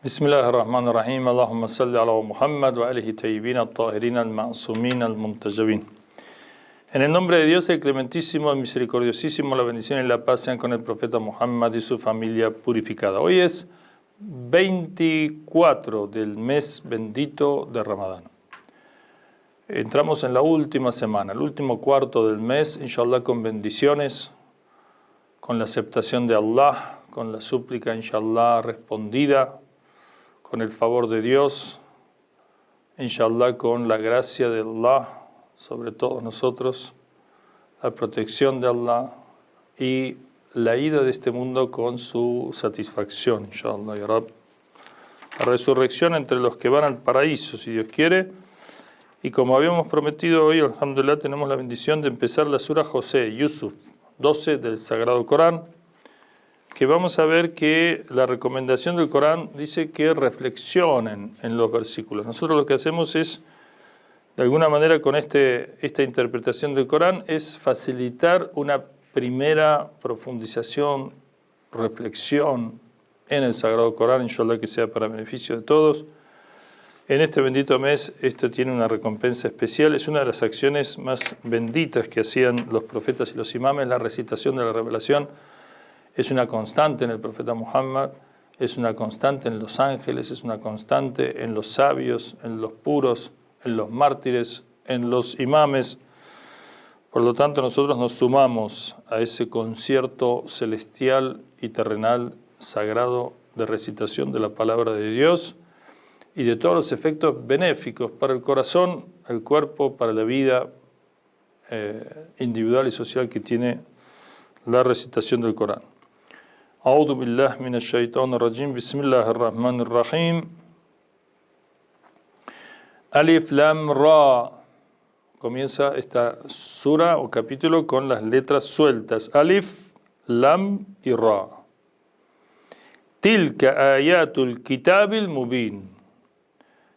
Bismillahirrahmanirrahim. Allahumma salli ala Muhammad wa alihi tayyibin at-tahirin al-ma'sumin al-muntajabin. En el nombre de Dios, el clementísimo, el misericordiosísimo, la bendición y la paz sean con el profeta Muhammad y su familia purificada. Hoy es 24 del mes bendito de Ramadán. Entramos en la última semana, el último cuarto del mes, inshallah, con bendiciones, con la aceptación de Allah, con la súplica, inshallah, respondida, con el favor de Dios, inshallah, con la gracia de Allah sobre todos nosotros, la protección de Allah y la ida de este mundo con su satisfacción, inshallah, ya Rab. La resurrección entre los que van al paraíso, si Dios quiere. Y como habíamos prometido hoy, alhamdulillah, tenemos la bendición de empezar la sura José, Yusuf 12 del Sagrado Corán, que vamos a ver que la recomendación del Corán dice que reflexionen en los versículos. Nosotros lo que hacemos es, de alguna manera, con esta interpretación del Corán, es facilitar una primera profundización, reflexión en el Sagrado Corán, inshallah, que sea para beneficio de todos. En este bendito mes, esto tiene una recompensa especial. Es una de las acciones más benditas que hacían los profetas y los imames, la recitación de la revelación. Es una constante en el profeta Muhammad, es una constante en los ángeles, es una constante en los sabios, en los puros, en los mártires, en los imames. Por lo tanto, nosotros nos sumamos a ese concierto celestial y terrenal sagrado de recitación de la palabra de Dios y de todos los efectos benéficos para el corazón, el cuerpo, para la vida individual y social que tiene la recitación del Corán. A'udhu billahi minash shaitanir rajim. Bismillahir rahmanir rahim. Alif Lam Ra. Comienza esta sura o capítulo con las letras sueltas. Alif, Lam y Ra. Tilka ayatul kitabil mubin.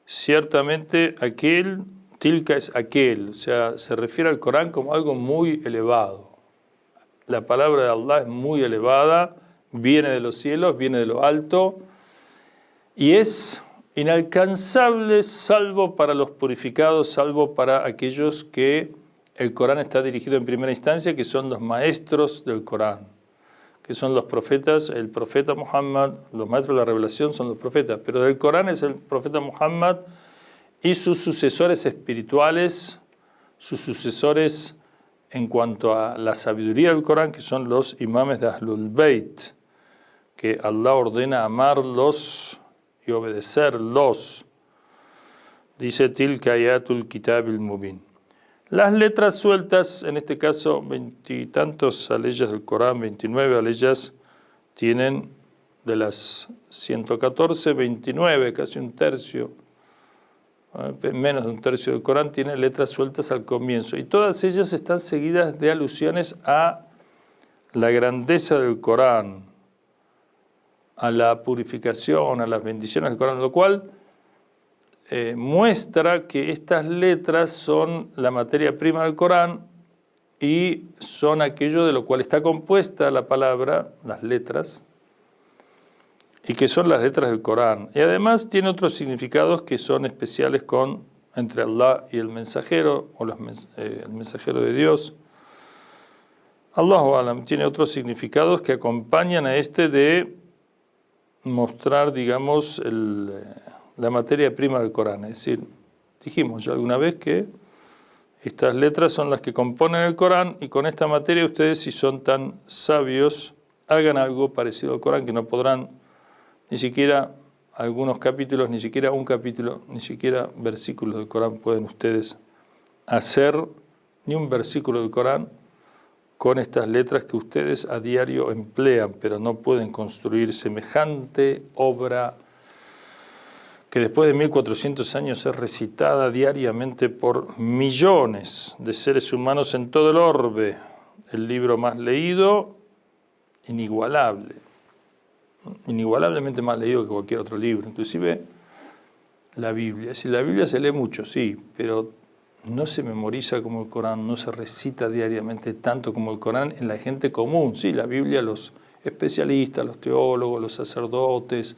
Ciertamente aquel, tilka es aquel, o sea, se refiere al Corán como algo muy elevado. La palabra de Allah es muy elevada, viene de los cielos, viene de lo alto y es inalcanzable salvo para los purificados, salvo para aquellos que el Corán está dirigido en primera instancia, que son los maestros del Corán, que son los profetas, el profeta Muhammad, los maestros de la revelación son los profetas, pero del Corán es el profeta Muhammad y sus sucesores espirituales, sus sucesores en cuanto a la sabiduría del Corán, que son los imames de Ahlul Bayt, que Allah ordena amarlos y obedecerlos. Dice Tilka ayatul kitabil mubin. Las letras sueltas, en este caso, 20 y tantos aleyas del Corán, 29 aleyas, tienen de las 114, 29, casi un tercio, menos de un tercio del Corán, tiene letras sueltas al comienzo. Y todas ellas están seguidas de alusiones a la grandeza del Corán, a la purificación, a las bendiciones del Corán, lo cual muestra que estas letras son la materia prima del Corán y son aquello de lo cual está compuesta la palabra, las letras, y que son las letras del Corán. Y además tiene otros significados que son especiales entre Allah y el mensajero, o el mensajero de Dios. Allahu Alam tiene otros significados que acompañan a este de mostrar, digamos, la materia prima del Corán. Es decir, dijimos ya alguna vez que estas letras son las que componen el Corán y con esta materia ustedes, si son tan sabios, hagan algo parecido al Corán, que no podrán ni siquiera algunos capítulos, ni siquiera un capítulo, ni siquiera versículos del Corán pueden ustedes hacer, ni un versículo del Corán con estas letras que ustedes a diario emplean, pero no pueden construir semejante obra que después de 1400 años es recitada diariamente por millones de seres humanos en todo el orbe. El libro más leído, inigualablemente más leído que cualquier otro libro, inclusive la Biblia. Es decir, la Biblia se lee mucho, sí, pero no se memoriza como el Corán, no se recita diariamente tanto como el Corán en la gente común. Sí, la Biblia, los especialistas, los teólogos, los sacerdotes,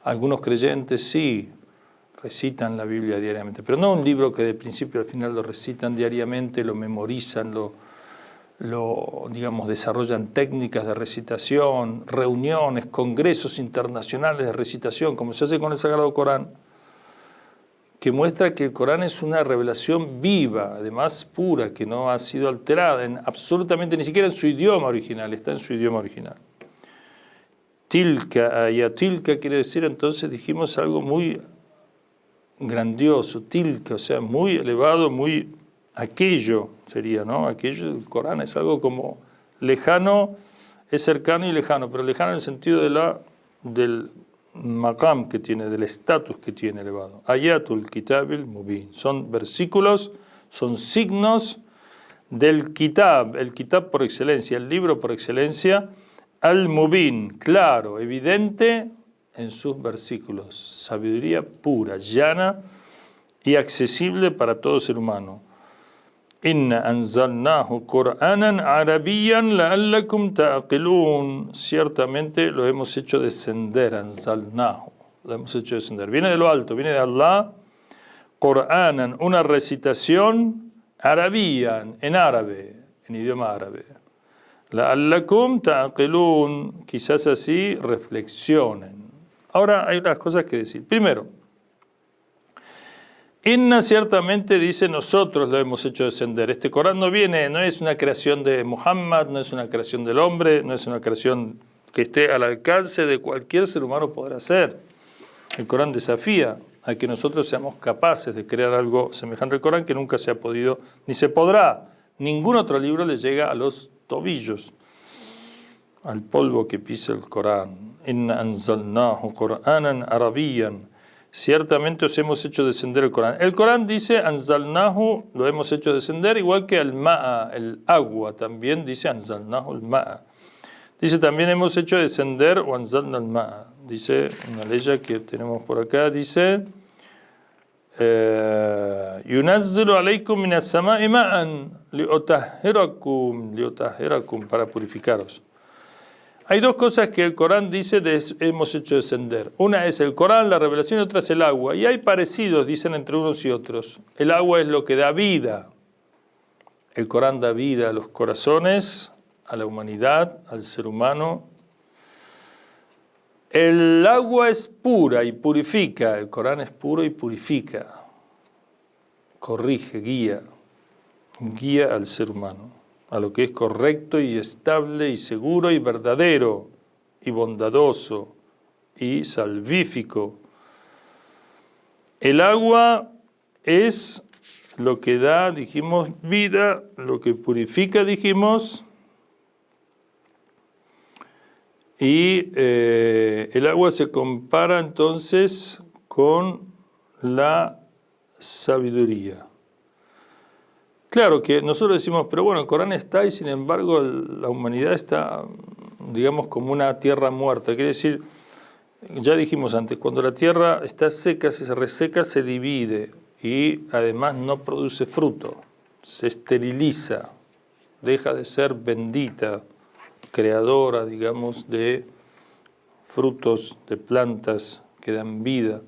Algunos creyentes sí recitan la Biblia diariamente, pero no un libro que de principio al final lo recitan diariamente, lo memorizan, digamos, desarrollan técnicas de recitación, reuniones, congresos internacionales de recitación, como se hace con el Sagrado Corán, que muestra que el Corán es una revelación viva, además pura, que no ha sido alterada absolutamente, ni siquiera en su idioma original, está en su idioma original. Tilka, ayatilka quiere decir, entonces dijimos algo muy grandioso, tilka, o sea, muy elevado, muy aquello sería, ¿no? Aquello del Corán es algo como lejano, es cercano y lejano, pero lejano en el sentido del maqam que tiene, del estatus que tiene elevado. Ayatul Kitabil Mubin. Son versículos, son signos del Kitab, el Kitab por excelencia, el libro por excelencia, al-Mubin, claro, evidente en sus versículos. Sabiduría pura, llana y accesible para todo ser humano. Inna anzalnahu Qur'anan Arabiyyan la'allakum ta'qilun. Ciertamente lo hemos hecho descender, anzalnahu, lo hemos hecho descender. Viene de lo alto, viene de Allah, Qur'anan, una recitación Arabiyyan, en árabe, en idioma árabe. La'allakum ta'qilun, quizás así reflexionen. Ahora hay unas cosas que decir. Primero, Inna ciertamente dice nosotros lo hemos hecho descender. Este Corán no es una creación de Muhammad, no es una creación del hombre, no es una creación que esté al alcance de cualquier ser humano poder hacer. El Corán desafía a que nosotros seamos capaces de crear algo semejante al Corán que nunca se ha podido ni se podrá. Ningún otro libro le llega a los tobillos, al polvo que pisa el Corán. Inna anzalnahu Qur'anan Arabiyyan. Ciertamente os hemos hecho descender el Corán. El Corán dice anzalnahu, lo hemos hecho descender, igual que el ma'a, el agua, también dice anzalnahu el ma'a. Dice también hemos hecho descender o anzalna el ma'a. Dice una ley que tenemos por acá, dice yunazzilu alaykum minas sama'i ma'an liutahhirakum, para purificaros. Hay dos cosas que el Corán dice hemos hecho descender. Una es el Corán, la revelación, y otra es el agua. Y hay parecidos, dicen entre unos y otros. El agua es lo que da vida. El Corán da vida a los corazones, a la humanidad, al ser humano. El agua es pura y purifica. El Corán es puro y purifica. Corrige, guía al ser humano a lo que es correcto y estable y seguro y verdadero y bondadoso y salvífico. El agua es lo que da, dijimos, vida, lo que purifica, dijimos, y el agua se compara entonces con la sabiduría. Claro que nosotros decimos, pero bueno, el Corán está y sin embargo la humanidad está, digamos, como una tierra muerta. Quiere decir, ya dijimos antes, cuando la tierra está seca, se reseca, se divide y además no produce fruto, se esteriliza, deja de ser bendita, creadora, digamos, de frutos, de plantas que dan vida.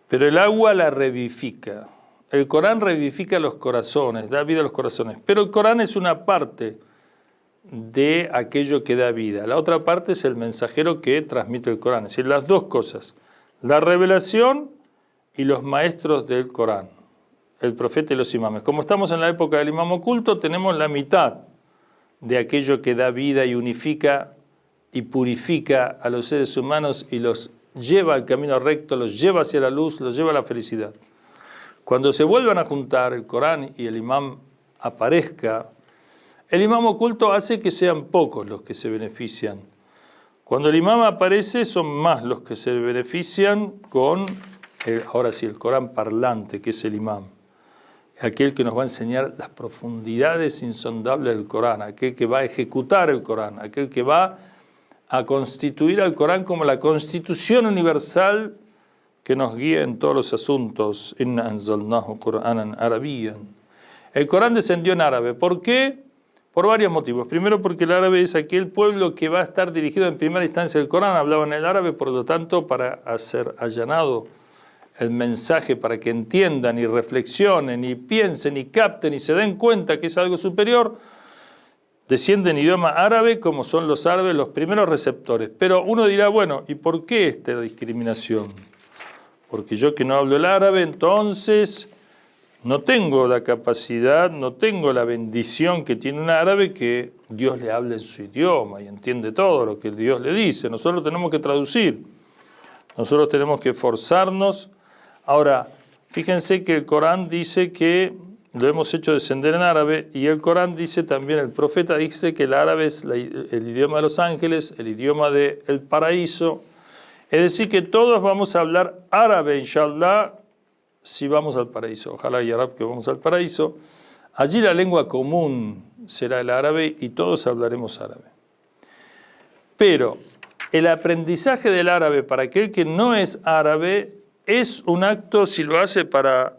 Pero el agua la revivifica. El Corán revivifica los corazones, da vida a los corazones, pero el Corán es una parte de aquello que da vida. La otra parte es el mensajero que transmite el Corán, es decir, las dos cosas, la revelación y los maestros del Corán, el profeta y los imames. Como estamos en la época del imam oculto, tenemos la mitad de aquello que da vida y unifica y purifica a los seres humanos y los lleva al camino recto, los lleva hacia la luz, los lleva a la felicidad. Cuando se vuelvan a juntar el Corán y el imam aparezca, el imam oculto hace que sean pocos los que se benefician. Cuando el imam aparece son más los que se benefician con, ahora sí, el Corán parlante, que es el imam. Aquel que nos va a enseñar las profundidades insondables del Corán, aquel que va a ejecutar el Corán, aquel que va a constituir al Corán como la constitución universal que nos guía en todos los asuntos. Inna anzalnahu Qur'anan Arabiyyan. El Corán descendió en árabe. ¿Por qué? Por varios motivos. Primero, porque el árabe es aquel pueblo que va a estar dirigido en primera instancia al Corán, hablaban el árabe, por lo tanto, para hacer allanado el mensaje, para que entiendan y reflexionen y piensen y capten y se den cuenta que es algo superior, desciende en idioma árabe, como son los árabes los primeros receptores. Pero uno dirá, bueno, ¿y por qué esta discriminación? Porque yo que no hablo el árabe, entonces no tengo la capacidad, no tengo la bendición que tiene un árabe, que Dios le habla en su idioma y entiende todo lo que Dios le dice. Nosotros tenemos que traducir, nosotros tenemos que esforzarnos. Ahora, fíjense que el Corán dice que lo hemos hecho descender en árabe, y el Corán dice también, el profeta dice que el árabe es el idioma de los ángeles, el idioma del paraíso. Es decir, que todos vamos a hablar árabe, inshallah, si vamos al paraíso. Ojalá y Arab que vamos al paraíso. Allí la lengua común será el árabe y todos hablaremos árabe. Pero el aprendizaje del árabe para aquel que no es árabe es un acto, si lo hace para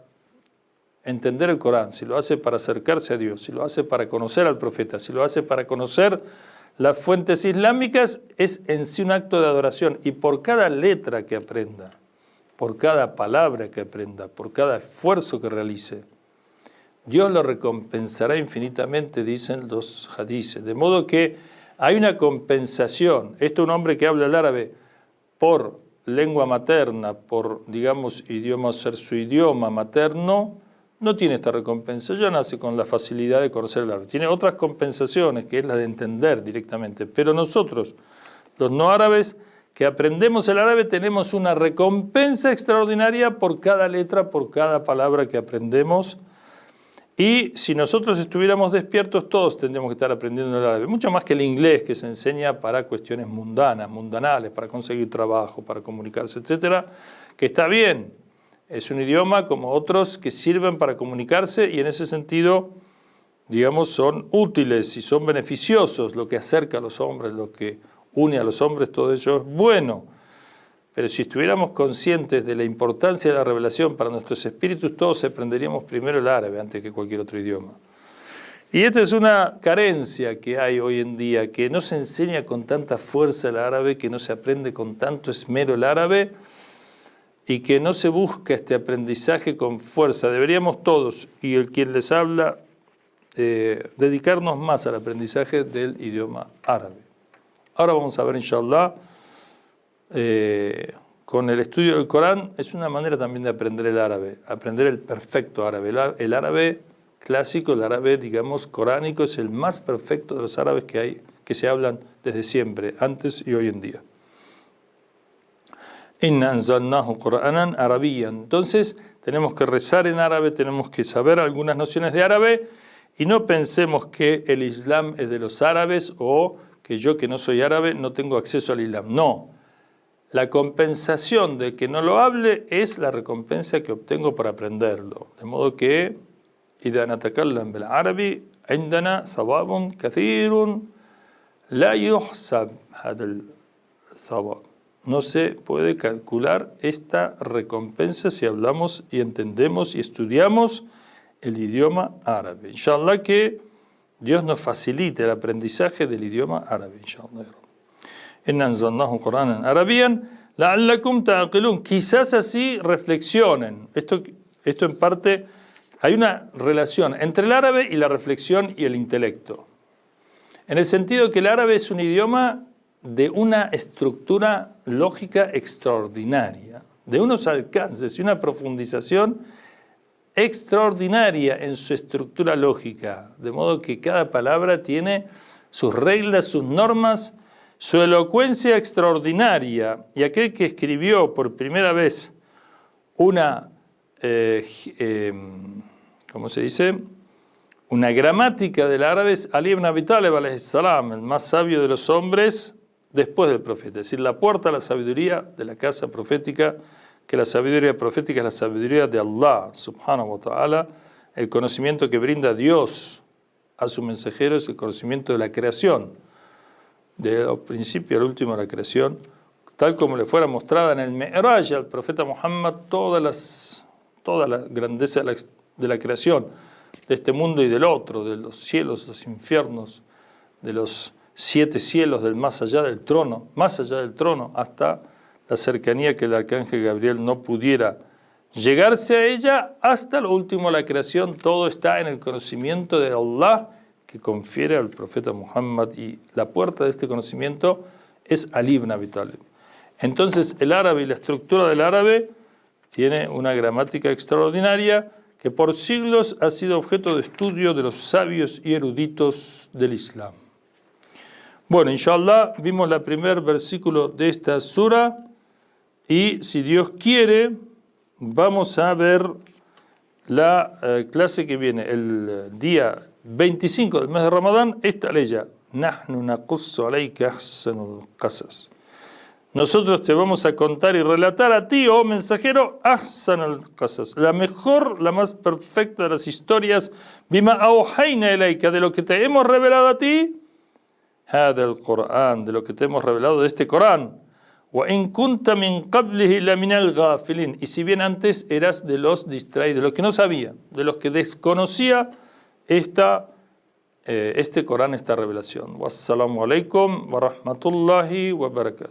entender el Corán, si lo hace para acercarse a Dios, si lo hace para conocer al profeta, si lo hace para conocer las fuentes islámicas, es en sí un acto de adoración. Y por cada letra que aprenda, por cada palabra que aprenda, por cada esfuerzo que realice, Dios lo recompensará infinitamente, dicen los hadices. De modo que hay una compensación. Esto un hombre que habla el árabe por lengua materna, por, digamos, idioma, ser su idioma materno, no tiene esta recompensa. Ya nace con la facilidad de conocer el árabe. Tiene otras compensaciones, que es la de entender directamente. Pero nosotros, los no árabes, que aprendemos el árabe, tenemos una recompensa extraordinaria por cada letra, por cada palabra que aprendemos. Y si nosotros estuviéramos despiertos, todos tendríamos que estar aprendiendo el árabe. Mucho más que el inglés, que se enseña para cuestiones mundanales, para conseguir trabajo, para comunicarse, etcétera, que está bien. Es un idioma como otros que sirven para comunicarse y en ese sentido, digamos, son útiles y son beneficiosos. Lo que acerca a los hombres, lo que une a los hombres, todo ello es bueno. Pero si estuviéramos conscientes de la importancia de la revelación para nuestros espíritus, todos aprenderíamos primero el árabe antes que cualquier otro idioma. Y esta es una carencia que hay hoy en día, que no se enseña con tanta fuerza el árabe, que no se aprende con tanto esmero el árabe, y que no se busca este aprendizaje con fuerza. Deberíamos todos, y el quien les habla, dedicarnos más al aprendizaje del idioma árabe. Ahora vamos a ver, inshallah, con el estudio del Corán, es una manera también de aprender el árabe, aprender el perfecto árabe. El árabe clásico, el árabe, digamos, coránico, es el más perfecto de los árabes que hay, que se hablan desde siempre, antes y hoy en día. Inna anzalnahu Qur'anan arabiyyan. Entonces, tenemos que rezar en árabe, tenemos que saber algunas nociones de árabe, y no pensemos que el Islam es de los árabes o que yo, que no soy árabe, no tengo acceso al Islam. No. La compensación de que no lo hable es la recompensa que obtengo por aprenderlo. De modo que, إذا نتكلم بالعربي عندنا ثواب كثير لا يحسب هذا الثواب. No se puede calcular esta recompensa si hablamos y entendemos y estudiamos el idioma árabe. Inshallah que Dios nos facilite el aprendizaje del idioma árabe. Inshallah. Inna anzalnahu Qur'anan arabiyyan la'allakum ta'qilun. Quizás así reflexionen. Esto en parte, hay una relación entre el árabe y la reflexión y el intelecto. En el sentido que el árabe es un idioma de una estructura lógica extraordinaria, de unos alcances y una profundización extraordinaria en su estructura lógica, de modo que cada palabra tiene sus reglas, sus normas, su elocuencia extraordinaria. Y aquel que escribió por primera vez una, ¿cómo se dice?, una gramática del árabe es Ali ibn Abi Talib alayhi salam, el más sabio de los hombres después del profeta. Es decir, la puerta a la sabiduría de la casa profética, que la sabiduría profética es la sabiduría de Allah, subhanahu wa ta'ala. El conocimiento que brinda Dios a sus mensajeros, el conocimiento de la creación, del principio al último de la creación, tal como le fuera mostrada en el Mi'raj al profeta Muhammad toda la grandeza de la creación, de este mundo y del otro, de los cielos, los infiernos, de los 7 cielos, del más allá del trono, hasta la cercanía que el arcángel Gabriel no pudiera llegarse a ella, hasta lo último, la creación. Todo está en el conocimiento de Allah que confiere al profeta Muhammad, y la puerta de este conocimiento es Ali ibn Abi Talib. Entonces el árabe y la estructura del árabe tiene una gramática extraordinaria que por siglos ha sido objeto de estudio de los sabios y eruditos del Islam. Bueno, inshallah, vimos el primer versículo de esta sura, y si Dios quiere, vamos a ver la clase que viene el día 25 del mes de Ramadán, esta leya, Nahnu naqussu alayka ahsanul qasas. Nosotros te vamos a contar y relatar a ti, oh mensajero, ahsanul qasas, la mejor, la más perfecta de las historias, bima awhayna ilayka, de lo que te hemos revelado a ti, hada al-Qur'an, de lo que te hemos revelado de este Corán. وَإِن كُنْتَ مِنْ قَبْلِهِ لَمِنَ الْغَافِلِينَ, y si bien antes eras de los distraídos, de los que no sabían, de los que desconocía este Corán, esta revelación. Wassalamu alaikum wa rahmatullahi wa barakatuh.